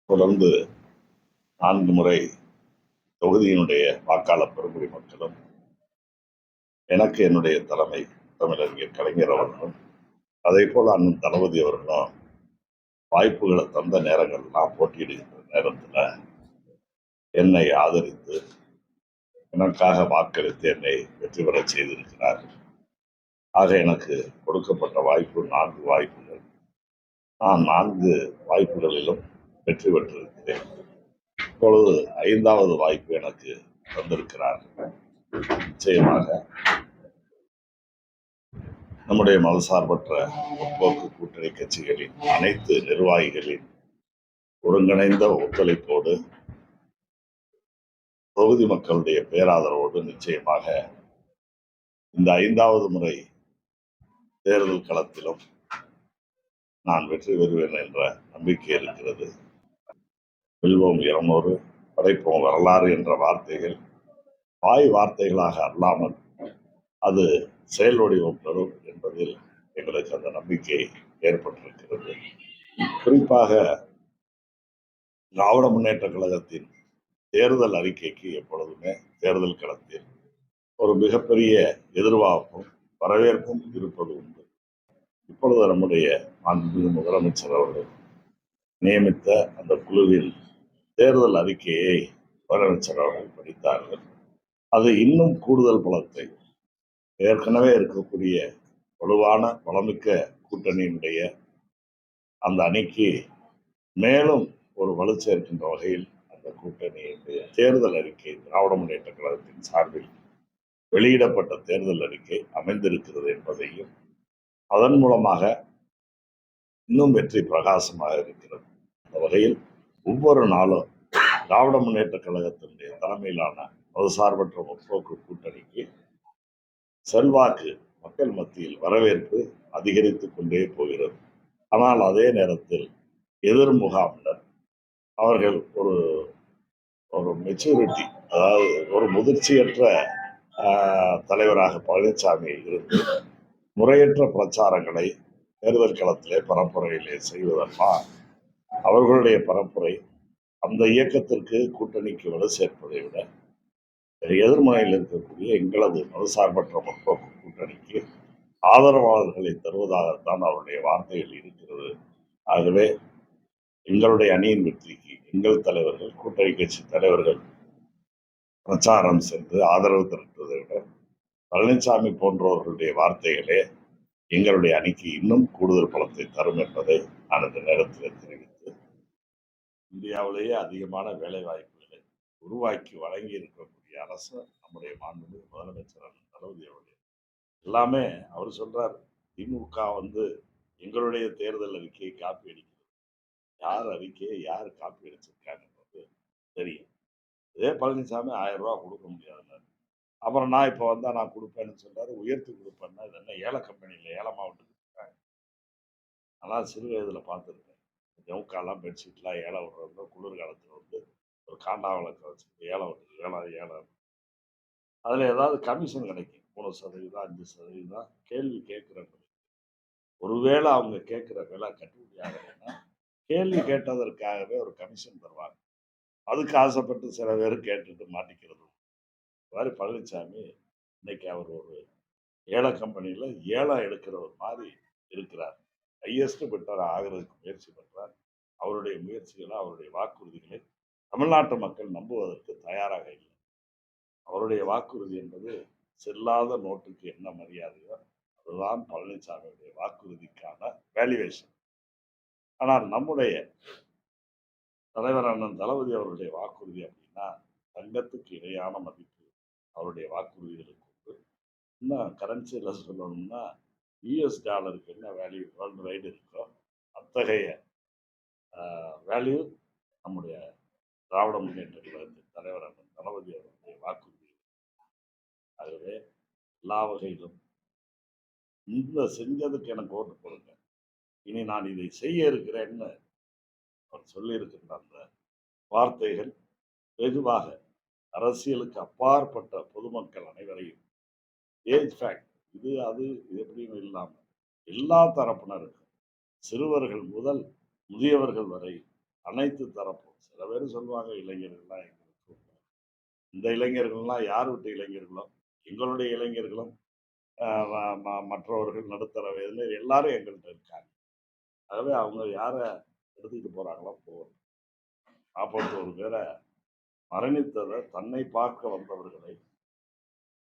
தொடர்ந்து 4 முறை தொகுதியினுடைய வாக்காளர் பெருங்குடி மக்களும் எனக்கு என்னுடைய தலைமை தமிழறிஞர் கலைஞர் அவர்களும் அதே போல அண்ணன் தளபதி அவர்களும் வாய்ப்புகளை தந்த நேரங்கள்லாம் போட்டியிடுகின்ற நேரத்தில் என்னை ஆதரித்து எனக்காக வாக்களித்து என்னை வெற்றி பெற செய்திருக்கிறார். ஆக எனக்கு கொடுக்கப்பட்ட வாய்ப்பு 4 வாய்ப்புகள். நான் 4 வாய்ப்புகளிலும் வெற்றி பெற்றிருக்கிறேன். இப்பொழுது 5வது வாய்ப்பு எனக்கு தந்திருக்கிறார். நிச்சயமாக நம்முடைய மதசார்பற்ற முற்போக்கு கூட்டணி கட்சிகளின் அனைத்து நிர்வாகிகளின் ஒருங்கிணைந்த ஒத்துழைப்போடு தொகுதி மக்களுடைய பேராதரவோடு நிச்சயமாக இந்த 5வது முறை தேர்தல் களத்திலும் நான் வெற்றி பெறுவேன் என்ற நம்பிக்கை இருக்கிறது. வெல்வோம் 200, படைப்போம் வரலாறு என்ற வார்த்தைகள் வாய் வார்த்தைகளாக அல்லாமல் அது செயல் வடிவம் பெறும் என்பதில் எங்களுக்கு அந்த நம்பிக்கை ஏற்பட்டிருக்கிறது. குறிப்பாக திராவிட முன்னேற்ற கழகத்தின் தேர்தல் அறிக்கைக்கு எப்பொழுதுமே தேர்தல் களத்தில் ஒரு மிகப்பெரிய எதிர்பார்ப்பும் வரவேற்பும் இருப்பது உண்டு. இப்பொழுது நம்முடைய மாண்புமிகு முதலமைச்சர் அவர்கள் நியமித்த அந்த குழுவின் தேர்தல் அறிக்கையை முதலமைச்சர் அவர்கள் படித்தார்கள். அது இன்னும் கூடுதல் பலத்தை ஏற்கனவே இருக்கக்கூடிய வலுவான வளமிக்க கூட்டணியினுடைய அந்த அணிக்கு மேலும் ஒரு வலு சேர்க்கின்ற வகையில் அந்த கூட்டணியினுடைய தேர்தல் அறிக்கை திராவிட முன்னேற்ற கழகத்தின் சார்பில் வெளியிடப்பட்ட தேர்தல் அறிக்கை அமைந்திருக்கிறது என்பதையும் அதன் மூலமாக இன்னும் வெற்றி பிரகாசமாக இருக்கிறது. அந்த வகையில் ஒவ்வொரு நாளும் திராவிட முன்னேற்ற கழகத்தினுடைய தலைமையிலான மதசார்பற்ற முற்போக்கு கூட்டணிக்கு செல்வாக்கு மக்கள் மத்தியில் வரவேற்பு அதிகரித்துக் கொண்டே போகிறது. ஆனால் அதே நேரத்தில் எதிர் முகாமினர் அவர்கள் ஒரு மெச்சூரிட்டி, அதாவது ஒரு முதிர்ச்சியற்ற தலைவராக பழனிசாமி இருந்து முறையற்ற பிரச்சாரங்களை தேர்தல் களத்திலே பரப்புரையிலே செய்வதெல்லாம் அவர்களுடைய பரப்புரை அந்த இயக்கத்திற்கு கூட்டணிக்கு வலு சேர்ப்பதை விட எதிர்முனையில் இருக்கக்கூடிய எங்களது மதசார்பற்ற முற்போக்கு கூட்டணிக்கு ஆதரவாளர்களை தருவதாகத்தான் அவருடைய வார்த்தைகள் இருக்கிறது. ஆகவே எங்களுடைய அணியின் வெற்றிக்கு எங்கள் தலைவர்கள், கூட்டணி கட்சி தலைவர்கள் பிரச்சாரம் சென்று ஆதரவு திரட்டுவதை விட பழனிசாமி போன்றவர்களுடைய வார்த்தைகளே எங்களுடைய அணிக்கு இன்னும் கூடுதல் பலத்தை தரும் என்பதை நான் இந்த நேரத்தில் தெரிவித்து, இந்தியாவிலேயே அதிகமான வேலை வாய்ப்புகளை உருவாக்கி வழங்கி இருக்கக்கூடிய அரசு நம்முடைய மாண்புமிகு முதலமைச்சர் தளபதி அவர்கள் எல்லாமே அவர் சொல்றார். திமுக எங்களுடைய தேர்தல் அறிக்கையை காப்பி அடிக்கிறது. யார் அறிக்கையை யார் காப்பி அடிச்சிருக்காங்கன்றது தெரியும். இதே பழனிசாமி 1000 ரூபா கொடுக்க முடியாது. அப்புறம் நான் இப்போ வந்தா நான் கொடுப்பேன்னு சொல்றாரு. உயர்த்தி கொடுப்பேன்னா இது என்ன ஏல கம்பெனியில் ஏலமா விட்டு கொடுப்பேன். ஆனால் சிறு வயதில் பார்த்துருக்கேன். ஜவுக்காலாம் பெட்ஷீட்லாம் ஏலம் விடுறது குளிர் காலத்தில் ஒரு காண்டா விளக்க வச்சு ஏலம் விட்டு ஏலம் அதில் ஏதாவது கமிஷன் கிடைக்கும். 3%, 5% கேள்வி கேட்குறவங்க. ஒருவேளை அவங்க கேட்குற விலை கட்டுப்படி ஆகலைன்னா கேள்வி கேட்டதற்காகவே ஒரு கமிஷன் தருவாங்க. அதுக்கு ஆசைப்பட்டு சில பேர் கேட்டுட்டு மாட்டிக்கிறது. மாதிரி பழனிசாமி இன்னைக்கு அவர் ஒரு ஏல கம்பெனியில் ஏலம் எடுக்கிறவர் மாதிரி இருக்கிறார். ஹையஸ்ட் பெட்டர் ஆகிறதுக்கு முயற்சி பண்றார். அவருடைய முயற்சிகளை, அவருடைய வாக்குறுதிகளை தமிழ்நாட்டு மக்கள் நம்புவதற்கு தயாராக இல்லை. அவருடைய வாக்குறுதி என்பது செல்லாத நோட்டுக்கு என்ன மரியாதையோ அதுதான் பழனிசாமியுடைய வாக்குறுதிக்கான வேல்யூவேஷன். ஆனால் நம்முடைய தலைவர் அண்ணன் தளபதி அவருடைய வாக்குறுதி அப்படின்னா தங்கத்துக்கு இணையான மதிப்பு அவருடைய வாக்குறுதிகளுக்கு உண்டு. இன்னும் கரன்சியில் சொல்லணும்னா யூஎஸ் டாலருக்கு என்ன வேல்யூ வேர்ல்டு வைடு இருக்கோ அத்தகைய வேல்யூ நம்முடைய திராவிட முன்னேற்ற கழகத்தின் தலைவர் அண்ணன் தளபதி அவருடைய வாக்குறுதி. ஆகவே எல்லா வகையிலும் இந்த செஞ்சதுக்கு எனக்கு ஓட்டு கொடுங்க, இனி நான் இதை செய்ய இருக்கிறேன்னு அவர் சொல்லியிருக்கின்ற அந்த வார்த்தைகள் வெகுவாக அரசியலுக்கு அப்பாற்பட்ட பொதுமக்கள் அனைவரையும் ஏஜ் ஃபேக்ட் இது அது எப்படியும் இல்லாமல் எல்லா தரப்பினருக்கும் சிறுவர்கள் முதல் முதியவர்கள் வரை அனைத்து தரப்பும் சில பேர் சொல்லுவாங்க இளைஞர்கள்லாம் எங்களுக்கு இந்த இளைஞர்கள்லாம் யார் விட்ட இளைஞர்களோ எங்களுடைய இளைஞர்களும் மற்றவர்கள் நடுத்தர வயதில் எல்லாரும் எங்கள்கிட்ட இருக்காங்க. ஆகவே அவங்க யாரை எடுத்துக்கிட்டு போறாங்களோ போகணும். 41 பேரை மரணித்ததை தன்னை பார்க்க வந்தவர்களை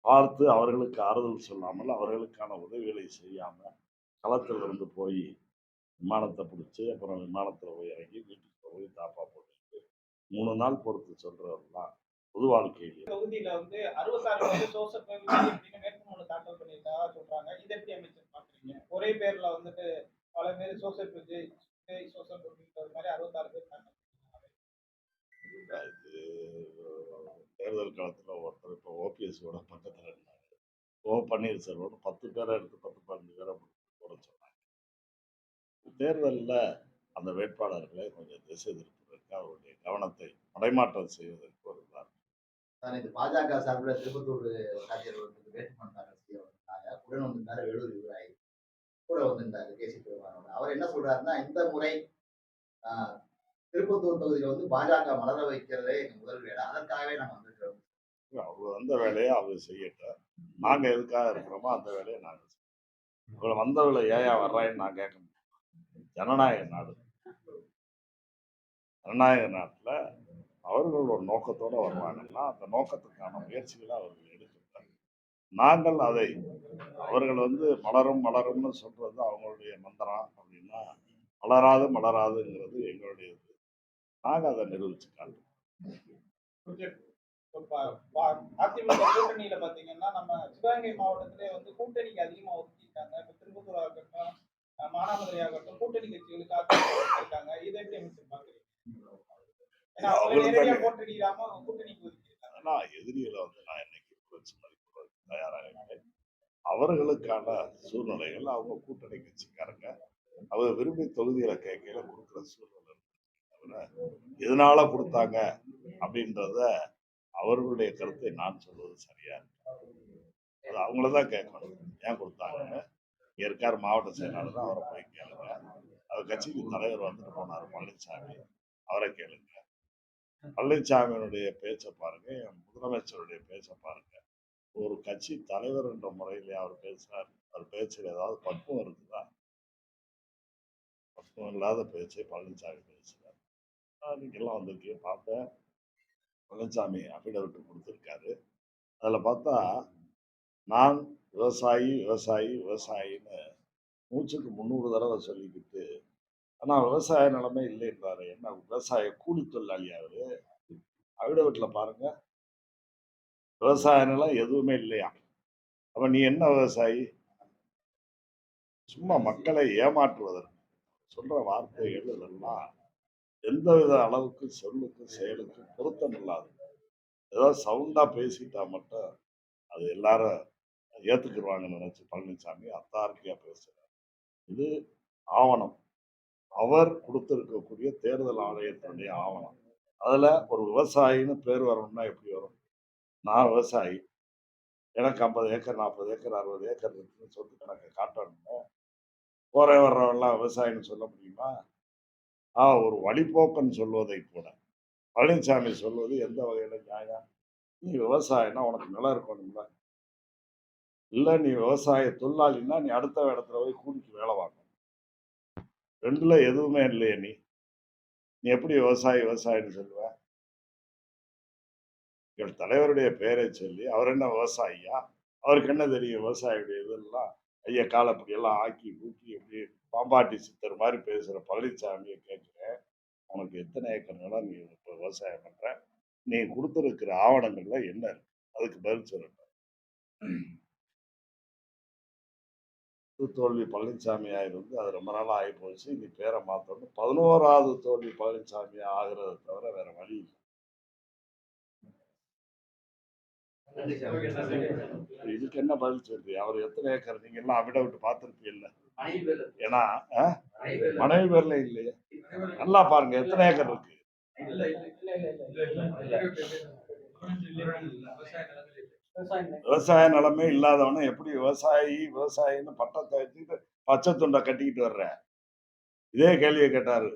பார்த்து அவர்களுக்கு ஆறுதல் சொல்லாமல் அவர்களுக்கான உதவிகளை செய்யாம களத்தில் இருந்து போய் விமானத்தை பிடிச்சி அப்புறம் விமானத்தில் போய் இறங்கி வீட்டுக்கு போய் தாப்பா போட்டு 3 நாள் பொறுத்து சொல்றதெல்லாம் பொது வாழ்க்கையில் தொகுதியில வந்து 66 பேர் ஜோசப் அப்படின்னு வேட்புமனு தாக்கல் பண்ணியிருக்கா சொல்றாங்க. இதை எப்படி அமைச்சர் பாக்குறீங்க? ஒரே பேர்ல வந்துட்டு பல பேர் ஜோசப் விஜய் ஜோசப் அப்படின்ற மாதிரி 66 பேர் தாக்கல் இது தேர்தல் காலத்தில் ஒருத்தர் இப்போ ஓபிஎஸோட பக்கத்தில் இருந்தாங்க. பன்னீர்செல்வம் 10 பேரை எடுத்து 10-15 பேரை போட சொன்னாங்க. தேர்தலில் அந்த வேட்பாளர்களை கொஞ்சம் திசை திருப்பதற்கு அவருடைய கவனத்தை மடைமாற்றம் செய்வதற்கு வருவார். இது பாஜக சார்பில் திருப்பத்தூர் ஆட்சியர் வேட்புமனு தாக்கல் செய்ய வந்தாங்க. உடன் வந்திருந்தாரு வேலூர் விவராயி கூட வந்திருந்தாரு கேசி பெருமானோட. அவர் என்ன சொல்றாருன்னா, இந்த முறை திருப்பத்தூர் தொகுதியில வந்து பாஜக மலர வைக்கிறதே எங்க முதல் வேலை, அதற்காகவே நாங்க வந்துருக்கிறோம். அவங்க வந்த வேலையை அவங்க செய்யட்டும். நாங்க எதுக்காக இருக்கிறோமோ அந்த வேலையை நாங்க செய்யணும். உங்களை வந்தவளை ஏயா வர்றாயின்னு நான் கேட்க முடியும். ஜனநாயக நாடு. ஜனநாயக நாட்டுல அவர்கள் ஒரு நோக்கத்தோட வருவாங்கன்னா அந்த நோக்கத்துக்கான முயற்சிகளை அவர்கள் எடுக்கிறாங்க. நாங்கள் அதை அவர்கள் வந்து மலரும் மலரும்னு சொல்றது அவங்களுடைய மந்திரம் அப்படின்னா மலராதுங்கிறது எங்களுடைய இது. நாங்கள் அதை நிரூபிச்சு காட்டுறோம். அதிமுக கூட்டணியில பாத்தீங்கன்னா நம்ம சிவகங்கை மாவட்டத்திலே வந்து கூட்டணிக்கு அதிகமா ஒதுக்கிட்டாங்க. திருப்பத்தூர் ஆகட்டும், மானாமதுரை ஆகட்டும், கூட்டணி கட்சிகளுக்கு இருக்காங்க. இதை எப்படி அமைச்சர் பாக்குறீங்க? எதிரிகளை வந்து நான் என்னைக்கு மதிப்பு தயாராக அவர்களுக்கான சூழ்நிலைகள் அவங்க கூட்டணி கட்சிக்காரங்க அவங்க விரும்பி தொகுதிகளை கேட்கையில கொடுக்குற சூழ்நிலை தவிர எதனால கொடுத்தாங்க அப்படின்றத அவர்களுடைய கருத்தை நான் சொல்வது சரியா இருக்கு. அது அவங்களதான் கேட்கணும். ஏன் கொடுத்தாங்கன்னு இருக்கார் மாவட்ட செயலாளர் அவரை போய் கேளுங்க. அவர் கட்சிக்கு தலைவர் வந்துட்டு போனார் பழனிசாமி, அவரை கேளுங்க. பழனிசாமியினுடைய பேச்சை பாருங்க, முதலமைச்சருடைய பேச்சை பாருங்க. ஒரு கட்சி தலைவர் என்ற முறையிலே அவர் பேசுறார். அவர் பேச்சில் ஏதாவது பக்குவம் இருக்குதா? பக்குவம் இல்லாத பேச்சை பழனிசாமி பேசுறார். நீங்க எல்லாம் வந்திருக்கீங்க பார்த்தேன். பழனிசாமி அபிடவிட்டு கொடுத்துருக்காரு. அதுல பார்த்தா நான் விவசாயி விவசாயி விவசாயின்னு மூச்சுக்கு 300 தடவை சொல்லிக்கிட்டு ஆனா விவசாய நிலைமை இல்லைன்றாரு. என்ன விவசாய கூலி தொழிலாளி அவரு? அபிடவிட்ல பாருங்க, விவசாய நிலம் எதுவுமே இல்லையா? அப்ப நீ என்ன விவசாயி? சும்மா மக்களை ஏமாற்றுவதற்கு சொல்ற வார்த்தைகள் இதெல்லாம் எந்தவித அளவுக்கு சொல்லுக்கு செயலுக்கு பொருத்தம் இல்லாது. ஏதாவது சவுண்டா பேசிட்டா மட்டும் அது எல்லாரும் ஏத்துக்குருவாங்கன்னு நினைச்சு பழனிசாமி அத்தாரிட்டியா பேசுறாரு. இது ஆவணம். அவர் கொடுத்திருக்கக்கூடிய தேர்தல் ஆணையத்தினுடைய ஆவணம். அதுல ஒரு விவசாயின்னு பேர் வரணும்னா எப்படி வரும்? நான் விவசாயி, எனக்கு 50 ஏக்கர் 40 ஏக்கர் 60 ஏக்கர் இருக்குன்னு சொத்து கணக்கு காட்டணும். போற வர்றவெல்லாம் விவசாயின்னு சொல்ல முடியுமா? ஒரு வழிபோக்கன்னு சொல்வதை கூட பழனிசாமி சொல்வது எந்த வகையில நியாயம்? நீ விவசாயம்னா உனக்கு நிலம் இருக்கணும்ல. இல்ல நீ விவசாய தொழிலாளின்னா நீ அடுத்த இடத்துல போய் கூலிக்கு வேலை வாங்கணும். ரெண்டுல எதுவுமே இல்லையே நீ எப்படி விவசாயின்னு சொல்லுவ? எங்கள் தலைவருடைய பெயரை சொல்லி அவர் என்ன விவசாயியா? அவருக்கு என்ன தெரியும் விவசாயியுடைய இதெல்லாம்? ஐயா காலை அப்படியெல்லாம் ஆக்கி ஊக்கி எப்படி பாம்பாட்டி சித்தர் மாதிரி பேசுற பழனிசாமியை கேட்கிறேன். உனக்கு எத்தனை ஏக்கர் நிலம் நீ இப்போ விவசாயம் பண்ற? நீ கொடுத்துருக்கிற ஆவணங்கள்ல என்ன இருக்கு? அதுக்கு பதில் சொல்லணும். தோல்வி பழனிசாமியா இருந்து அது ரொம்ப நாளா ஆகி போச்சு. நீ பேரை மாத்தணும். 11வது தோல்வி பழனிசாமியா ஆகுறத தவிர வேற வழி இல்லை. இதுக்கு என்ன பதில் சொல்றீ? அவர் எத்தனை ஏக்கர் நீங்க எல்லாம் அபிடவிட்டு பார்த்துருப்பீங்கல்ல. ஏன்னா மனைவி பேர்ல இல்லையே. நல்லா பாருங்க எத்தனை ஏக்கர் இருக்கு. விவசாய நிலமே இல்லாதவன எப்படி விவசாயின்னு பட்டத்தை வச்சுட்டு பச்சை துண்டை கட்டிக்கிட்டு வர்ற? இதே கேள்வியை கேட்டாரு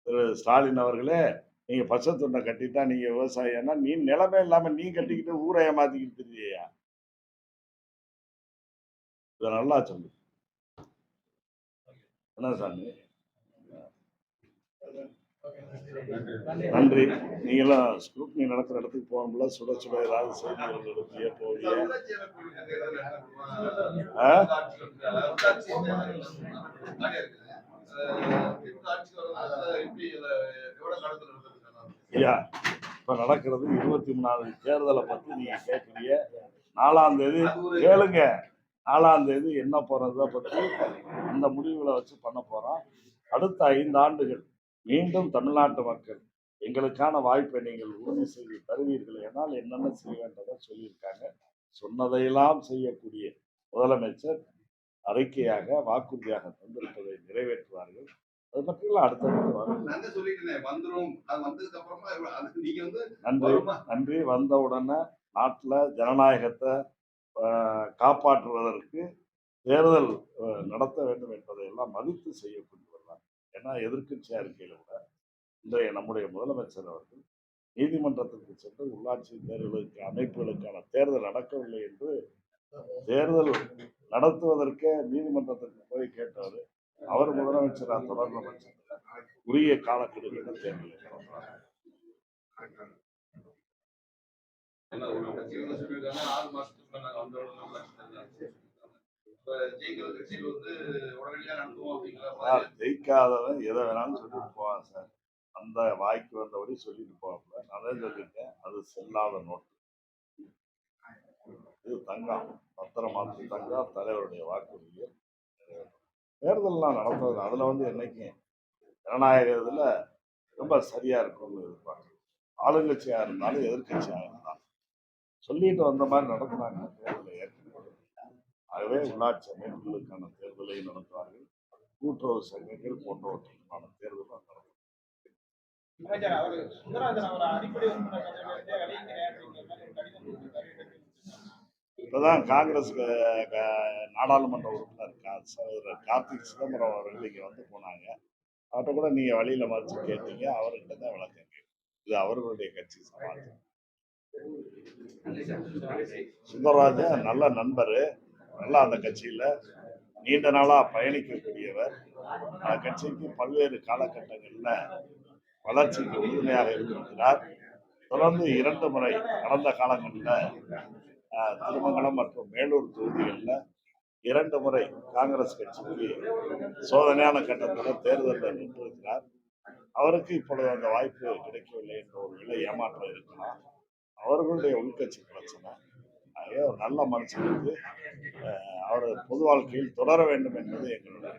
திரு ஸ்டாலின் அவர்களே, நீங்க பச்சை துண்டை கட்டிட்டா நீங்க விவசாயின்னா, நீ நிலமே இல்லாம நீ கட்டிக்கிட்டு ஊரை ஏமாத்திக்கிட்டு திரியியா? இத நல்லா சொல்லு. என்ன சாமி? நன்றி. நீங்களும் ஸ்க்ரூட்னி நடக்கிற இடத்துக்கு போகும்போல சுட சுட ஏதாவது செய்திகள் எடுப்பீங்க, போவீங்க. ஆ? ஐயா, இப்ப நடக்கிறது 23வது தேர்தலை பத்தி நீங்க கேட்கிறீங்க. 4ஆம் தேதி கேளுங்க. 4ஆம் தேதி என்ன போறதை பத்தி அந்த முடிவுகளை வச்சு பண்ண போறோம். அடுத்த 5 ஆண்டுகள் மீண்டும் தமிழ்நாட்டு மக்கள் எங்களுக்கான வாய்ப்பை நீங்கள் உறுதி செய்து தருவீர்கள் என்னால் என்னென்ன செய்வேன்றதை சொல்லியிருக்காங்க. சொன்னதையெல்லாம் செய்யக்கூடிய முதலமைச்சர் அறிக்கையாக வாக்குறுதியாக தந்திருப்பதை நிறைவேற்றுவார்கள். அது பற்றியெல்லாம் அடுத்தடுத்து வரும். நன்றி நன்றி. வந்தவுடனே நாட்டில் ஜனநாயகத்தை காப்பாற்றுவதற்கு தேர்தல் நடத்த வேண்டும் என்பதை எல்லாம் மதித்து செய்யக்கூடியவர் தான். ஏன்னா எதிர்க்கட்சி அறிக்கையில கூட இன்றைய நம்முடைய முதலமைச்சர் அவர்கள் நீதிமன்றத்திற்கு சென்று உள்ளாட்சி தேர்தலுக்கு அமைப்புகளுக்கான தேர்தல் நடக்கவில்லை என்று தேர்தல் நடத்துவதற்கே நீதிமன்றத்திற்கு போய் கேட்டார். அவர் முதலமைச்சராக தொடர்ந்த பட்சத்தில் உரிய காலக்கெடுவில் தேர்தலை நடத்துவார். ஜெயிக்காதவன் எதை வேணாலும் சொல்லிட்டு போவான் சார். அந்த வாய்க்கு வந்தபடி சொல்லிட்டு போவாங்க. நான் தான் சொல்லிட்டேன், அது செல்லாத நோட்டு. இது தங்கம், பத்திரமாத்து தங்கம் தலைவருடைய வாக்குறுதியை தேர்தல்லாம் நடத்துவது அதுல என்னைக்கும் ஜனநாயக இதுல ரொம்ப சரியா இருக்கும்னு எதிர்பார்க்கிறேன். ஆளுங்கட்சியா இருந்தாலும் எதிர்கட்சியா இருந்தாலும் சொல்லிட்டு வந்த மாதிரி நடத்துனாங்க தேர்தலை ஏற்கனவே. ஆகவே உள்ளாட்சி அமைப்புகளுக்கான தேர்தலை நடத்துவார்கள். கூட்டுறவு சங்கங்கள் போன்றவற்றுக்கான தேர்தலும் நடத்தும். இப்பதான் காங்கிரஸ் நாடாளுமன்ற உறுப்பினர் கார்த்திக் சிதம்பரம் அவர்கள் இங்க போனாங்க. அவர்கிட்ட கூட நீங்க வழியில மறைச்சு கேட்டீங்க, அவர்கிட்ட தான் விளக்கம் கேட்டீங்க. இது அவர்களுடைய கட்சி சமாஜம். சுந்தரராஜன் நல்ல நண்பர், நல்லா அந்த கட்சியில நீண்ட நாளா பயணிக்கக்கூடியவர். அந்த கட்சிக்கு பல்வேறு காலகட்டங்கள்ல வளர்ச்சிக்கு உறுதுணையாக இருந்திருக்கிறார். தொடர்ந்து 2 முறை கடந்த காலங்களில் திருமங்கலம் மற்றும் மேலூர் தொகுதிகளில் 2 முறை காங்கிரஸ் கட்சிக்கு சோதனையான கட்டத்தில் தேர்தலில் நின்றிருக்கிறார். அவருக்கு இப்பொழுது அந்த வாய்ப்பு கிடைக்கவில்லை என்ற ஒரு நிலை ஏமாற்றம் இருக்கலாம். அவர்களுடைய உள்கட்சி பிரச்சனை. ஆகவே ஒரு நல்ல மனுஷனுக்கு அவர் பொது வாழ்க்கையில் தொடர வேண்டும் என்பது எங்களுடைய